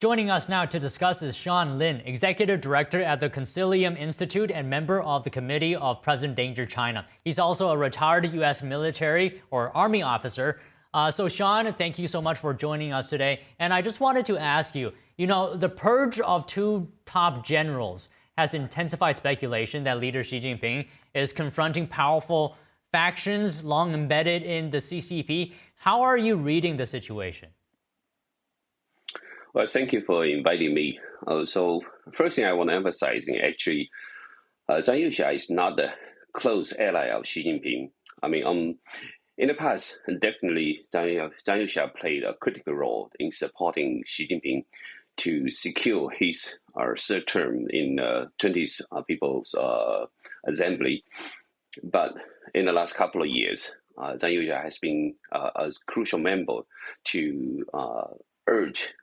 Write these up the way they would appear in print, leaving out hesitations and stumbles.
Joining us now to discuss is Sean Lin, Executive Director at the Concilium Institute and member of the Committee of Present Danger China. He's also a retired U.S. military or Army officer. So Sean, thank you so much for joining us today. And I just wanted to ask you, the purge of two top generals has intensified speculation that leader Xi Jinping is confronting powerful factions long embedded in the CCP. How are you reading the situation? Well, thank you for inviting me. So first thing I want to emphasize, actually, Zhang Yuxia is not the close ally of Xi Jinping. In the past, definitely Zhang Yuxia played a critical role in supporting Xi Jinping to secure his third term in 20th People's Assembly. But in the last couple of years, Zhang Yuxia has been a crucial member to urge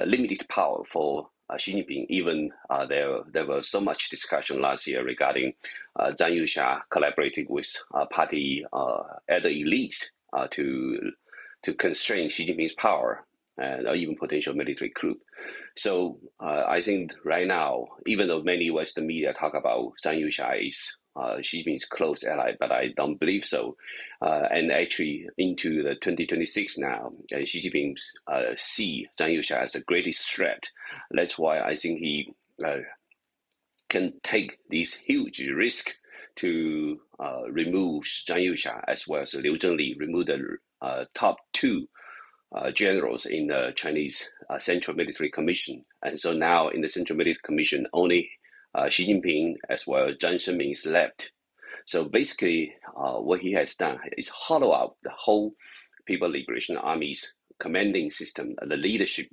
limited power for Xi Jinping. Even there was so much discussion last year regarding Zhang Yuxia collaborating with party elder elites to constrain Xi Jinping's power and even potential military coup. So I think right now, even though many Western media talk about Zhang Yuxia is Xi Jinping's close ally, but I don't believe so. And actually, into the 2026 now, Xi Jinping see Zhang Yuxia as the greatest threat. That's why I think he can take this huge risk to remove Zhang Yuxia as well as Liu Zhengli, remove the top two generals in the Chinese Central Military Commission. And so now in the Central Military Commission, only Xi Jinping as well as Jiang Zemin is left. So basically, what he has done is hollow out the whole People Liberation Army's commanding system, the leadership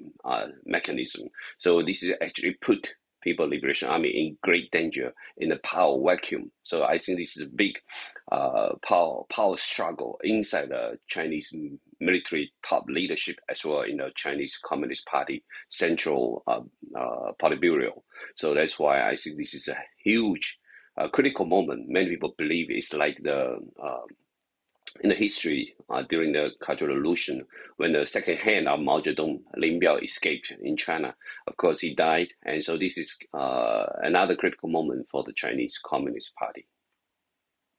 mechanism. So this is actually put People Liberation Army in great danger in the power vacuum. So I think this is a big power struggle inside the Chinese military top leadership as well in the Chinese Communist Party Central Politburo. So that's why I think this is a huge critical moment. Many people believe it's like the in the history during the Cultural Revolution, when the second hand of Mao Zedong, Lin Biao, escaped in China. Of course, he died, and so this is another critical moment for the Chinese Communist Party.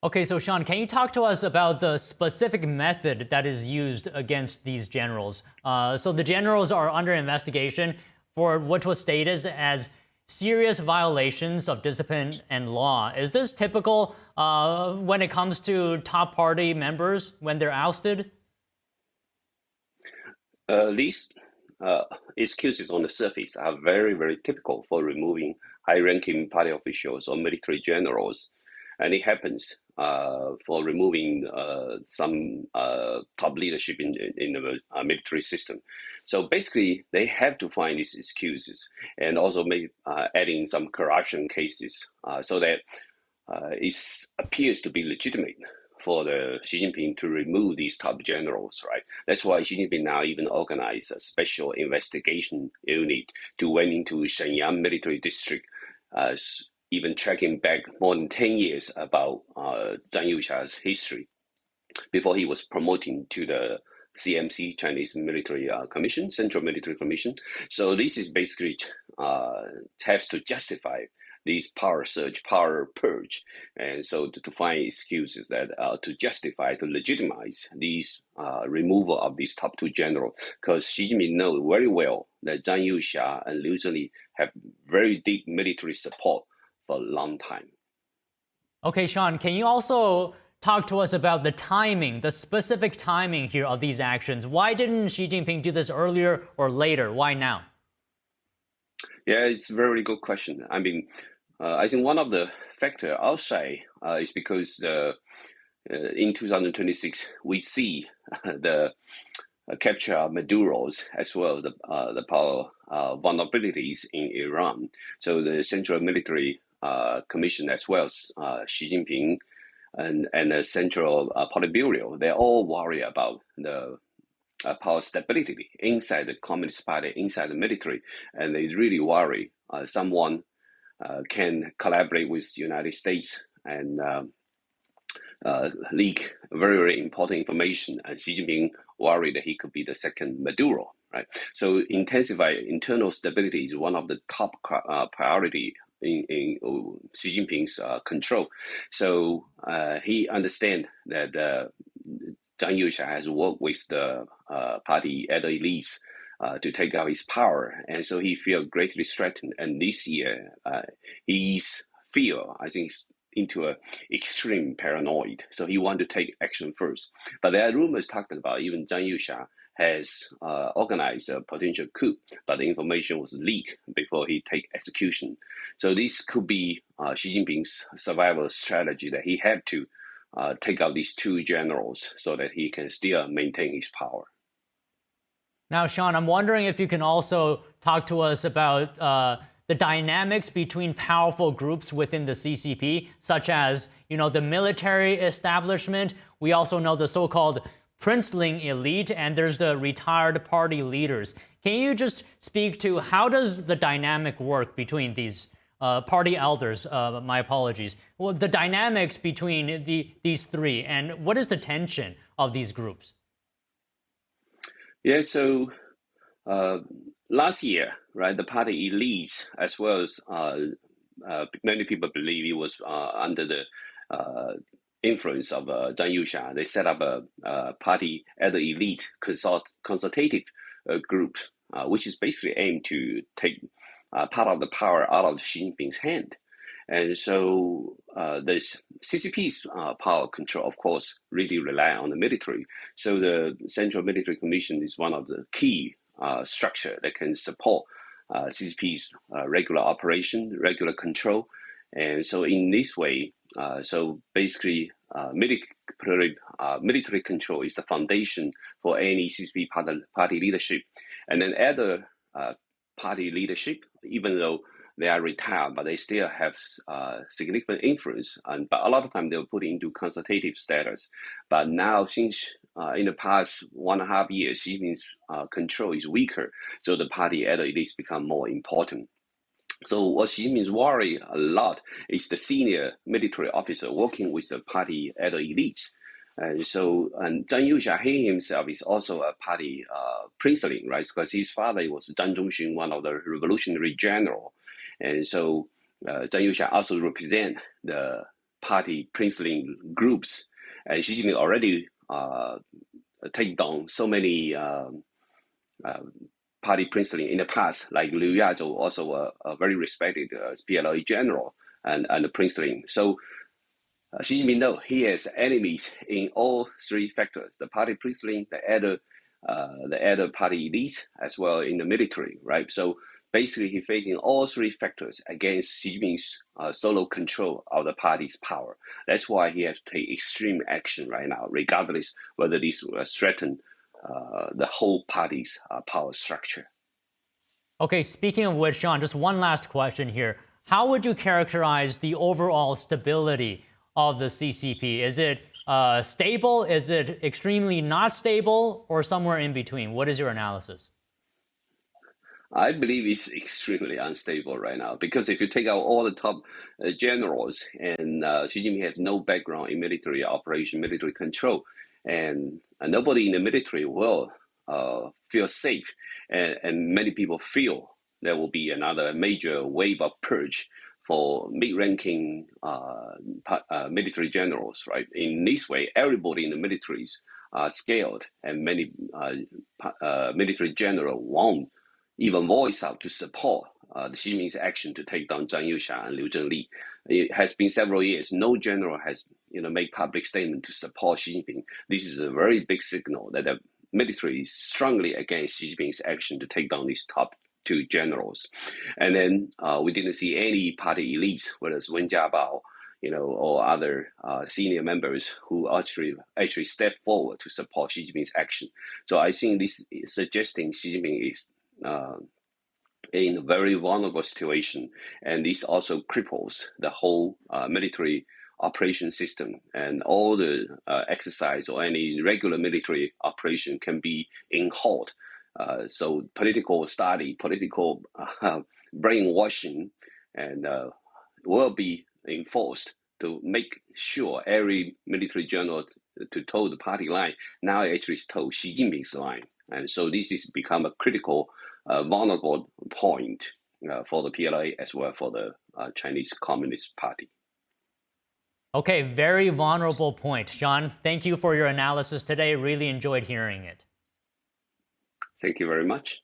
Okay, so Sean, can you talk to us about the specific method that is used against these generals? So the generals are under investigation for what was stated as serious violations of discipline and law. Is this typical when it comes to top party members when they're ousted? These excuses on the surface are very, very typical for removing high-ranking party officials or military generals. And it happens for removing some top leadership in the military system. So basically, they have to find these excuses and also adding some corruption cases so that it appears to be legitimate for the Xi Jinping to remove these top generals, right? That's why Xi Jinping now even organized a special investigation unit to went into Shenyang military district, even tracking back more than 10 years about Zhang Yuxia's history before he was promoted to the CMC, Chinese Military Commission, Central Military Commission. So this is basically has to justify these power surge, power purge, and so to find excuses that to justify, to legitimize these removal of these top two generals, because Xi Jinping knows very well that Zhang Yuxia and Liu Zhengli have very deep military support for a long time. Okay, Sean, can you also talk to us about the timing, the specific timing here of these actions? Why didn't Xi Jinping do this earlier or later? Why now? Yeah, it's a very good question. I think one of the factors I'll say is because in 2026, we see the capture of Maduro's as well as the power vulnerabilities in Iran. So the Central Military Commission as well as Xi Jinping and the Central Politburo, they all worry about the power stability inside the Communist Party, inside the military, and they really worry someone can collaborate with the United States and leak very, very important information. And Xi Jinping worried that he could be the second Maduro. right? So intensify internal stability is one of the top priority in Xi Jinping's control. So he understands that Zhang Yuxia has worked with the party at the elites to take out his power, and so he feels greatly threatened. And this year, he's feel, I think, into a extreme paranoid. So he want to take action first. But there are rumors talking about even Zhang Yuxia has organized a potential coup, but the information was leaked before he take execution. So this could be Xi Jinping's survival strategy, that he had to take out these two generals so that he can still maintain his power. Now, Sean, I'm wondering if you can also talk to us about the dynamics between powerful groups within the CCP, such as, the military establishment. We also know the so-called princeling elite, and there's the retired party leaders. Can you just speak to how does the dynamic work between these party elders? My apologies. Well, the dynamics between these three, and what is the tension of these groups? Yeah, so last year, right, the party elites, as well as many people believe it was under the influence of Zhang Yuxia, they set up a party at the elite consultative group, which is basically aimed to take part of the power out of Xi Jinping's hand. And so the CCP's power control, of course, really rely on the military. So the Central Military Commission is one of the key structure that can support CCP's regular operation, regular control. And so in this way, so basically military control is the foundation for any CCP party leadership. And then other party leadership, even though they are retired, but they still have significant influence. But a lot of time they were put into consultative status. But now, since in the past 1.5 years, Xi Jinping's control is weaker, so the party at least become more important. So what Xi Jinping's worry a lot is the senior military officer working with the party at elites. And so, and Zhang Yuxia, he himself is also a party princeling, right? Because his father was Zhang Zhongxun, one of the revolutionary general. And so Zhang Yuxia also represent the party princeling groups. And Xi Jinping already take down so many party princeling in the past, like Liu Yazhou, also a very respected PLA general and a princeling. So Xi Jinping, though, he has enemies in all three factors: the party princeling, the other party elites, as well in the military, right? So basically, he's facing all three factors against Xi Jinping's solo control of the party's power. That's why he has to take extreme action right now, regardless whether this will threaten the whole party's power structure. Okay, speaking of which, Sean, just one last question here. How would you characterize the overall stability of the CCP? Is it stable? Is it extremely not stable? Or somewhere in between? What is your analysis? I believe it's extremely unstable right now, because if you take out all the top generals, and Xi Jinping has no background in military operation, military control, and nobody in the military will feel safe, and many people feel there will be another major wave of purge for mid-ranking military generals, right? In this way, everybody in the militaries are scared, and many military generals won't even voice out to support the Xi Jinping's action to take down Zhang Yuxia and Liu Zhengli. It has been several years. No general has made public statement to support Xi Jinping. This is a very big signal that the military is strongly against Xi Jinping's action to take down these top two generals. And then we didn't see any party elites, whether it's Wen Jiabao, or other senior members who actually step forward to support Xi Jinping's action. So I think this is suggesting Xi Jinping is in a very vulnerable situation, and this also cripples the whole military operation system, and all the exercise or any regular military operation can be in halt. So political study, political brainwashing, and will be enforced to make sure every military general to toe the party line now actually toe Xi Jinping's line. And so this has become a critical, vulnerable point for the PLA as well for the Chinese Communist Party. Okay, very vulnerable point. Sean, thank you for your analysis today. Really enjoyed hearing it. Thank you very much.